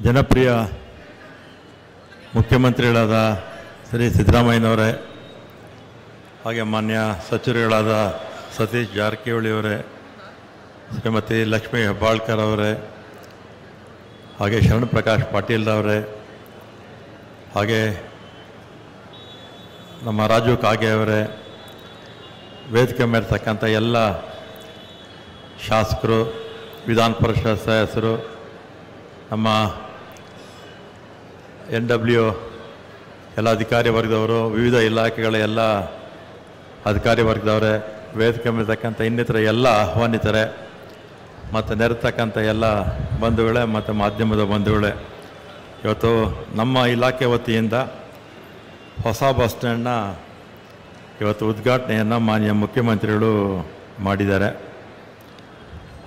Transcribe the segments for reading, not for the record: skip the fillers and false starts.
ಜನಪ್ರಿಯ ಮುಖ್ಯಮಂತ್ರಿಗಳಾದ ಶ್ರೀ ಸಿದ್ದರಾಮಯ್ಯನವರೇ, ಹಾಗೆ ಮಾನ್ಯ ಸಚಿವರುಗಳಾದ ಸತೀಶ್ ಜಾರಕಿಹೊಳಿ ಅವರೇ, ಶ್ರೀಮತಿ ಲಕ್ಷ್ಮೀ ಹೆಬ್ಬಾಳ್ಕರ್ ಅವರೇ, ಹಾಗೆ ಶರಣ್ ಪ್ರಕಾಶ್ ಪಾಟೀಲ್ ಅವರೇ, ಹಾಗೆ ನಮ್ಮ ರಾಜು ಕಾಗೆ ಅವರೇ, ವೇದಿಕೆ ಮೇಲಿರ್ತಕ್ಕಂಥ ಎಲ್ಲ ಶಾಸಕರು, ವಿಧಾನ ಪರಿಷತ್ ಸದಸ್ಯರು, ನಮ್ಮ NW ಎಲ್ಲ ಅಧಿಕಾರಿ ವರ್ಗದವರು, ವಿವಿಧ ಇಲಾಖೆಗಳ ಎಲ್ಲ ಅಧಿಕಾರಿ ವರ್ಗದವರೇ, ವೇದಿಕೆ ಮೇಲಿರ್ತಕ್ಕಂಥ ಇನ್ನಿತರ ಎಲ್ಲ ಆಹ್ವಾನಿತರೆ ಮತ್ತು ನೆರೆತಕ್ಕಂಥ ಎಲ್ಲ ಬಂಧುಗಳೇ ಮತ್ತು ಮಾಧ್ಯಮದ ಬಂಧುಗಳೇ, ಇವತ್ತು ನಮ್ಮ ಇಲಾಖೆ ವತಿಯಿಂದ ಹೊಸ ಬಸ್ ಸ್ಟ್ಯಾಂಡ್ನ ಇವತ್ತು ಉದ್ಘಾಟನೆಯನ್ನು ಮಾನ್ಯ ಮುಖ್ಯಮಂತ್ರಿಗಳು ಮಾಡಿದ್ದಾರೆ.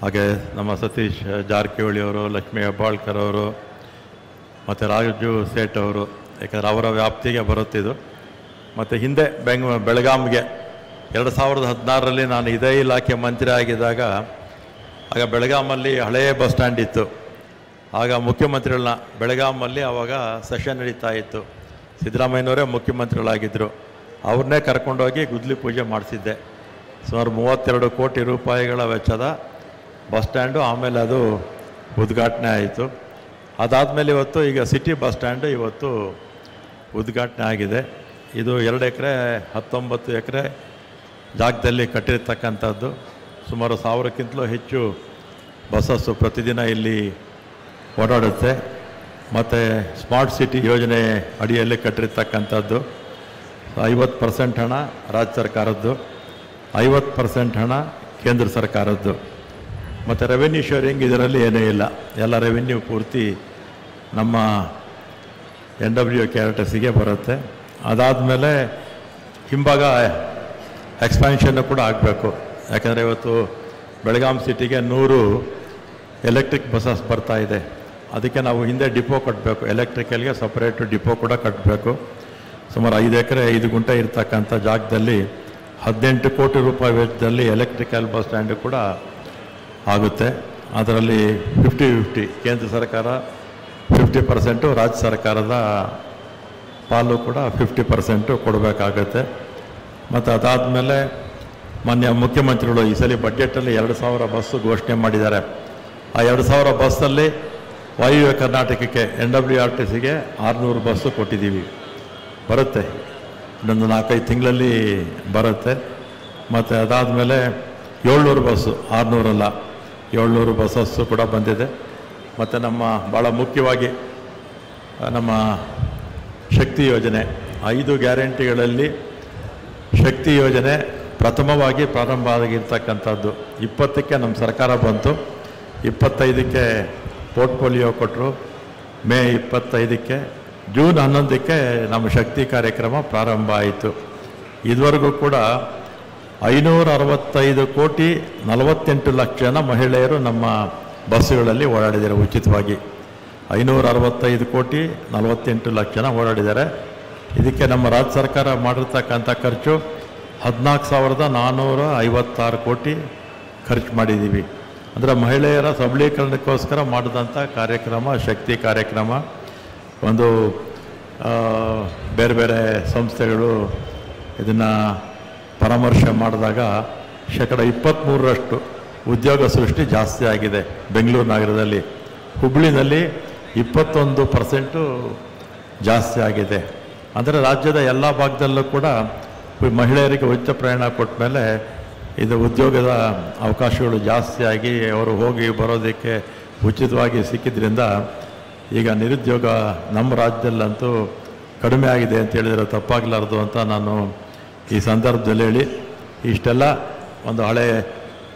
ಹಾಗೆ ನಮ್ಮ ಸತೀಶ್ ಜಾರಕಿಹೊಳಿ ಅವರು, ಲಕ್ಷ್ಮೀ ಹೆಬ್ಬಾಳ್ಕರ್ ಅವರು ಮತ್ತು ರಾಜು ಸೇಠ್ ಅವರು, ಯಾಕಂದರೆ ಅವರ ವ್ಯಾಪ್ತಿಗೆ ಬರುತ್ತಿದ್ದು. ಮತ್ತು ಹಿಂದೆ ಬೆಳಗಾಂಗೆ 2016ರಲ್ಲಿ ನಾನು ಇದೇ ಇಲಾಖೆ ಮಂತ್ರಿ ಆಗಿದ್ದಾಗ ಆಗ ಬೆಳಗಾಮಲ್ಲಿ ಹಳೆಯ ಬಸ್ ಸ್ಟ್ಯಾಂಡ್ ಇತ್ತು. ಆಗ ಮುಖ್ಯಮಂತ್ರಿಗಳನ್ನ ಬೆಳಗಾಮಲ್ಲಿ ಆವಾಗ ಸೆಷನ್ ನಡೀತಾ ಇತ್ತು. ಸಿದ್ದರಾಮಯ್ಯನವರೇ ಮುಖ್ಯಮಂತ್ರಿಗಳಾಗಿದ್ದರು. ಅವ್ರನ್ನೇ ಕರ್ಕೊಂಡೋಗಿ ಗುದ್ಲಿ ಪೂಜೆ ಮಾಡಿಸಿದ್ದೆ. ಸುಮಾರು 32 ಕೋಟಿ ರೂಪಾಯಿಗಳ ವೆಚ್ಚದ ಬಸ್ ಸ್ಟ್ಯಾಂಡು. ಆಮೇಲೆ ಅದು ಉದ್ಘಾಟನೆ ಆಯಿತು. ಅದಾದಮೇಲೆ ಇವತ್ತು ಈಗ ಸಿಟಿ ಬಸ್ ಸ್ಟ್ಯಾಂಡು ಇವತ್ತು ಉದ್ಘಾಟನೆ ಆಗಿದೆ. ಇದು 2 ಎಕರೆ 19 ಎಕರೆ ಜಾಗದಲ್ಲಿ ಕಟ್ಟಿರ್ತಕ್ಕಂಥದ್ದು. ಸುಮಾರು 1000ಕ್ಕಿಂತಲೂ ಹೆಚ್ಚು ಬಸ್ಸಸ್ಸು ಪ್ರತಿದಿನ ಇಲ್ಲಿ ಓಡಾಡುತ್ತೆ. ಮತ್ತು ಸ್ಮಾರ್ಟ್ ಸಿಟಿ ಯೋಜನೆ ಅಡಿಯಲ್ಲಿ ಕಟ್ಟಿರ್ತಕ್ಕಂಥದ್ದು. 50% ಹಣ ರಾಜ್ಯ ಸರ್ಕಾರದ್ದು, 50% ಹಣ ಕೇಂದ್ರ ಸರ್ಕಾರದ್ದು. ಮತ್ತು ರೆವೆನ್ಯೂ ಶೇರಿಂಗ್ ಇದರಲ್ಲಿ ಏನೂ ಇಲ್ಲ. ಎಲ್ಲ ರೆವೆನ್ಯೂ ಪೂರ್ತಿ ನಮ್ಮ NW KRTCಗೆ ಬರುತ್ತೆ. ಅದಾದಮೇಲೆ ಹಿಂಭಾಗ ಎಕ್ಸ್ಪ್ಯಾನ್ಷನ್ನು ಕೂಡ ಆಗಬೇಕು. ಯಾಕಂದರೆ ಇವತ್ತು ಬೆಳಗಾಂ ಸಿಟಿಗೆ 100 ಎಲೆಕ್ಟ್ರಿಕ್ ಬಸ್ಸಸ್ ಬರ್ತಾಯಿದೆ. ಅದಕ್ಕೆ ನಾವು ಹಿಂದೆ ಡಿಪೋ ಕಟ್ಟಬೇಕು. ಎಲೆಕ್ಟ್ರಿಕಲ್ಗೆ ಸಪ್ರೇಟು ಡಿಪೋ ಕೂಡ ಕಟ್ಟಬೇಕು. ಸುಮಾರು 5 ಎಕರೆ 5 ಗುಂಟೆ ಇರ್ತಕ್ಕಂಥ ಜಾಗದಲ್ಲಿ 18 ಕೋಟಿ ರೂಪಾಯಿ ವೆಚ್ಚದಲ್ಲಿ ಎಲೆಕ್ಟ್ರಿಕಲ್ ಬಸ್ ಸ್ಟ್ಯಾಂಡು ಕೂಡ ಆಗುತ್ತೆ. ಅದರಲ್ಲಿ 50-50 ಕೇಂದ್ರ ಸರ್ಕಾರ 50%, ರಾಜ್ಯ ಸರ್ಕಾರದ ಪಾಲು ಕೂಡ 50% ಕೊಡಬೇಕಾಗತ್ತೆ. ಮತ್ತು ಅದಾದಮೇಲೆ ಮಾನ್ಯ ಮುಖ್ಯಮಂತ್ರಿಗಳು ಈ ಸಲ ಬಡ್ಜೆಟಲ್ಲಿ 2000 ಬಸ್ಸು ಘೋಷಣೆ ಮಾಡಿದ್ದಾರೆ. ಆ 2000 ಬಸ್ಸಲ್ಲಿ ವಾಯುವ್ಯ ಕರ್ನಾಟಕಕ್ಕೆ NWRTCಗೆ 600 ಬಸ್ಸು ಕೊಟ್ಟಿದ್ದೀವಿ. ಬರುತ್ತೆ, ಇನ್ನೊಂದು 4-5 ತಿಂಗಳಲ್ಲಿ ಬರುತ್ತೆ. ಮತ್ತು ಅದಾದಮೇಲೆ 700 ಬಸ್ಸು, 600 ಅಲ್ಲ, 700 ಬಸ್ಸಸ್ಸು ಕೂಡ ಬಂದಿದೆ. ಮತ್ತು ನಮ್ಮ ಭಾಳ ಮುಖ್ಯವಾಗಿ ನಮ್ಮ ಶಕ್ತಿ ಯೋಜನೆ, 5 ಗ್ಯಾರಂಟಿಗಳಲ್ಲಿ ಶಕ್ತಿ ಯೋಜನೆ ಪ್ರಥಮವಾಗಿ ಪ್ರಾರಂಭ ಆಗಿರ್ತಕ್ಕಂಥದ್ದು. 20ಕ್ಕೆ ನಮ್ಮ ಸರ್ಕಾರ ಬಂತು, 25ಕ್ಕೆ ಪೋರ್ಟ್ಫೋಲಿಯೋ ಕೊಟ್ಟರು, ಮೇ 25ಕ್ಕೆ, ಜೂನ್ 11ಕ್ಕೆ ನಮ್ಮ ಶಕ್ತಿ ಕಾರ್ಯಕ್ರಮ ಪ್ರಾರಂಭ ಆಯಿತು. ಇದುವರೆಗೂ ಕೂಡ 565 ಕೋಟಿ 48 ಲಕ್ಷ ಜನ ಮಹಿಳೆಯರು ನಮ್ಮ ಬಸ್ಸುಗಳಲ್ಲಿ ಓಡಾಡಿದ್ದಾರೆ ಉಚಿತವಾಗಿ. 565 ಕೋಟಿ 48 ಲಕ್ಷ ಜನ ಓಡಾಡಿದ್ದಾರೆ. ಇದಕ್ಕೆ ನಮ್ಮ ರಾಜ್ಯ ಸರ್ಕಾರ ಮಾಡಿರ್ತಕ್ಕಂಥ ಖರ್ಚು 14,456 ಕೋಟಿ ಖರ್ಚು ಮಾಡಿದ್ದೀವಿ. ಅಂದರೆ ಮಹಿಳೆಯರ ಸಬಲೀಕರಣಕ್ಕೋಸ್ಕರ ಮಾಡಿದಂಥ ಕಾರ್ಯಕ್ರಮ ಶಕ್ತಿ ಕಾರ್ಯಕ್ರಮ. ಒಂದು ಬೇರೆ ಬೇರೆ ಸಂಸ್ಥೆಗಳು ಇದನ್ನು ಪರಾಮರ್ಶೆ ಮಾಡಿದಾಗ 23% ಉದ್ಯೋಗ ಸೃಷ್ಟಿ ಜಾಸ್ತಿ ಆಗಿದೆ ಬೆಂಗಳೂರು ನಗರದಲ್ಲಿ. ಹುಬ್ಬಳ್ಳಿನಲ್ಲಿ 21% ಜಾಸ್ತಿ ಆಗಿದೆ. ಅಂದರೆ ರಾಜ್ಯದ ಎಲ್ಲ ಭಾಗದಲ್ಲೂ ಕೂಡ ಮಹಿಳೆಯರಿಗೆ ಉಚಿತ ಪ್ರಯಾಣ ಕೊಟ್ಟ ಮೇಲೆ ಇದು ಉದ್ಯೋಗದ ಅವಕಾಶಗಳು ಜಾಸ್ತಿಯಾಗಿ ಅವರು ಹೋಗಿ ಬರೋದಕ್ಕೆ ಉಚಿತವಾಗಿ ಸಿಕ್ಕಿದ್ರಿಂದ ಈಗ ನಿರುದ್ಯೋಗ ನಮ್ಮ ರಾಜ್ಯದಲ್ಲಂತೂ ಕಡಿಮೆ ಆಗಿದೆ ಅಂತ ಹೇಳಿದರೆ ತಪ್ಪಾಗಲಾರ್ದು ಅಂತ ನಾನು ಈ ಸಂದರ್ಭದಲ್ಲಿ ಹೇಳಿ, ಇಷ್ಟೆಲ್ಲ ಒಂದು ಹಳೆ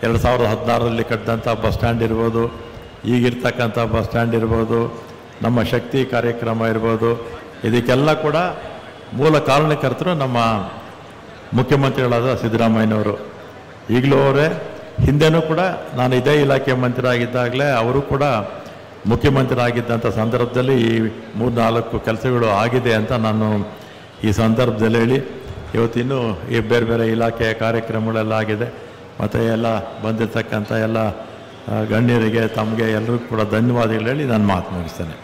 2016ರಲ್ಲಿ ಕಟ್ಟಿದಂಥ ಬಸ್ ಸ್ಟ್ಯಾಂಡ್ ಇರ್ಬೋದು, ಈಗಿರ್ತಕ್ಕಂಥ ಬಸ್ ಸ್ಟ್ಯಾಂಡ್ ಇರ್ಬೋದು, ನಮ್ಮ ಶಕ್ತಿ ಕಾರ್ಯಕ್ರಮ ಇರ್ಬೋದು, ಇದಕ್ಕೆಲ್ಲ ಕೂಡ ಮೂಲ ಕಾರಣಕರ್ತರು ನಮ್ಮ ಮುಖ್ಯಮಂತ್ರಿಗಳಾದ ಸಿದ್ದರಾಮಯ್ಯನವರು. ಈಗಲೂ ಅವರೇ, ಹಿಂದೆನೂ ಕೂಡ ನಾನು ಇದೇ ಇಲಾಖೆ ಮಂತ್ರಿ ಆಗಿದ್ದಾಗಲೇ ಅವರು ಕೂಡ ಮುಖ್ಯಮಂತ್ರಿ ಆಗಿದ್ದಂಥ ಸಂದರ್ಭದಲ್ಲಿ ಈ 3-4 ಕೆಲಸಗಳು ಆಗಿದೆ ಅಂತ ನಾನು ಈ ಸಂದರ್ಭದಲ್ಲಿ ಹೇಳಿ, ಇವತ್ತಿನ್ನೂ ಈ ಬೇರೆ ಬೇರೆ ಇಲಾಖೆಯ ಕಾರ್ಯಕ್ರಮಗಳೆಲ್ಲ ಆಗಿದೆ. ಮತ್ತು ಎಲ್ಲ ಬಂದಿರತಕ್ಕಂಥ ಎಲ್ಲ ಗಣ್ಯರಿಗೆ, ತಮಗೆ ಎಲ್ಲರಿಗೂ ಕೂಡ ಧನ್ಯವಾದಗಳು ಹೇಳಿ ನಾನು ಮಾತು ಮುಗಿಸ್ತೇನೆ.